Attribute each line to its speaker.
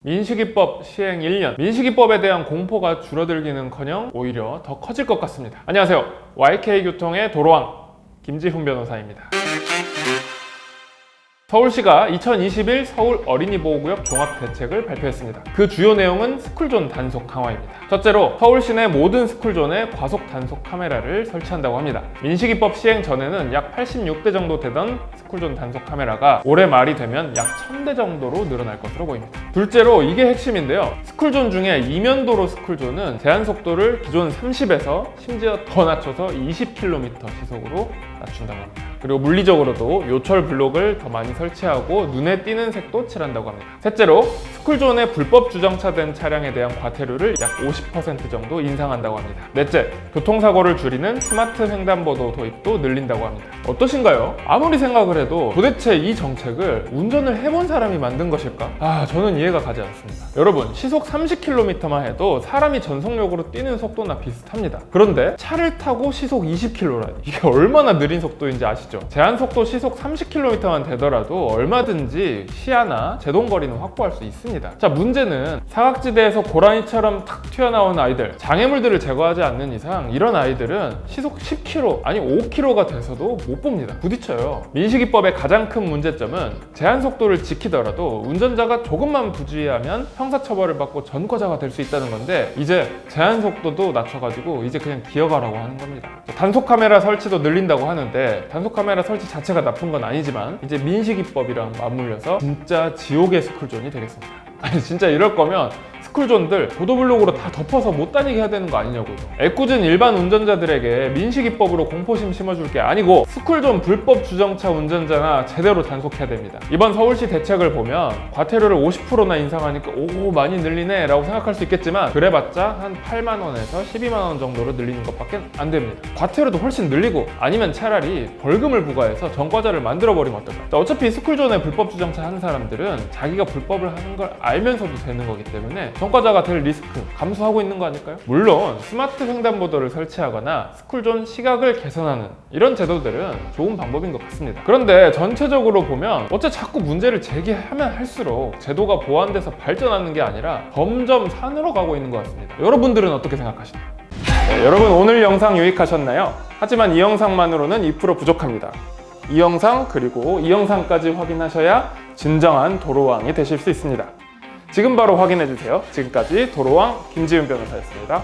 Speaker 1: 민식이법 시행 1년, 민식이법에 대한 공포가 줄어들기는커녕 오히려 더 커질 것 같습니다. 안녕하세요. YK교통의 도로왕 김지훈 변호사입니다. 서울시가 2021 서울 어린이보호구역 종합대책을 발표했습니다. 그 주요 내용은 스쿨존 단속 강화입니다. 첫째로 서울 시내 모든 스쿨존에 과속 단속 카메라를 설치한다고 합니다. 민식이법 시행 전에는 약 86대 정도 되던 스쿨존 단속 카메라가 올해 말이 되면 약 1000대 정도로 늘어날 것으로 보입니다. 둘째로 이게 핵심인데요. 스쿨존 중에 이면도로 스쿨존은 제한 속도를 기존 30에서 심지어 더 낮춰서 20km 시속으로 낮춘다고 합니다. 그리고 물리적으로도 요철 블록을 더 많이 설치하고 눈에 띄는 색도 칠한다고 합니다. 셋째로 스쿨존에 불법 주정차된 차량에 대한 과태료를 약 50% 정도 인상한다고 합니다. 넷째, 교통사고를 줄이는 스마트 횡단보도 도입도 늘린다고 합니다. 어떠신가요? 아무리 생각을 해도 도대체 이 정책을 운전을 해본 사람이 만든 것일까? 저는 이해가 가지 않습니다. 여러분, 시속 30km만 해도 사람이 전속력으로 뛰는 속도나 비슷합니다. 그런데 차를 타고 시속 20km라니 이게 얼마나 느린 속도인지 아시죠? 제한속도 시속 30km만 되더라도 얼마든지 시야나 제동거리는 확보할 수 있습니다. 자, 문제는 사각지대에서 고라니처럼 탁 튀어나온 아이들, 장애물들을 제거하지 않는 이상 이런 아이들은 시속 10km, 아니 5km가 돼서도 못 봅니다. 부딪혀요. 민식이법의 가장 큰 문제점은 제한속도를 지키더라도 운전자가 조금만 부주의하면 형사처벌을 받고 전과자가 될 수 있다는 건데, 이제 제한속도도 낮춰가지고 이제 그냥 기어가라고 하는 겁니다. 단속카메라 설치도 늘린다고 하는데, 단속카메라 설치 자체가 나쁜 건 아니지만 이제 민식이법이랑 맞물려서 진짜 지옥의 스쿨존이 되겠습니다. 아니 진짜 이럴 거면 스쿨존들 보도블록으로 다 덮어서 못 다니게 해야 되는 거 아니냐고요. 애꿎은 일반 운전자들에게 민식이법으로 공포심 심어줄 게 아니고 스쿨존 불법 주정차 운전자나 제대로 단속해야 됩니다. 이번 서울시 대책을 보면 과태료를 50%나 인상하니까 오 많이 늘리네 라고 생각할 수 있겠지만, 그래봤자 한 8만원에서 12만원 정도로 늘리는 것밖에 안 됩니다. 과태료도 훨씬 늘리고 아니면 차라리 벌금을 부과해서 전과자를 만들어버리면 어떨까? 어차피 스쿨존에 불법 주정차 하는 사람들은 자기가 불법을 하는 걸 알면서도 되는 거기 때문에 전과자가 될 리스크 감소하고 있는 거 아닐까요? 물론 스마트 횡단보도를 설치하거나 스쿨존 시각을 개선하는 이런 제도들은 좋은 방법인 것 같습니다. 그런데 전체적으로 보면 어째 자꾸 문제를 제기하면 할수록 제도가 보완돼서 발전하는 게 아니라 점점 산으로 가고 있는 것 같습니다. 여러분들은 어떻게 생각하시나요? 네, 여러분 오늘 영상 유익하셨나요? 하지만 이 영상만으로는 2% 부족합니다. 이 영상 그리고 이 영상까지 확인하셔야 진정한 도로왕이 되실 수 있습니다. 지금 바로 확인해주세요. 지금까지 도로왕 김지훈 변호사였습니다.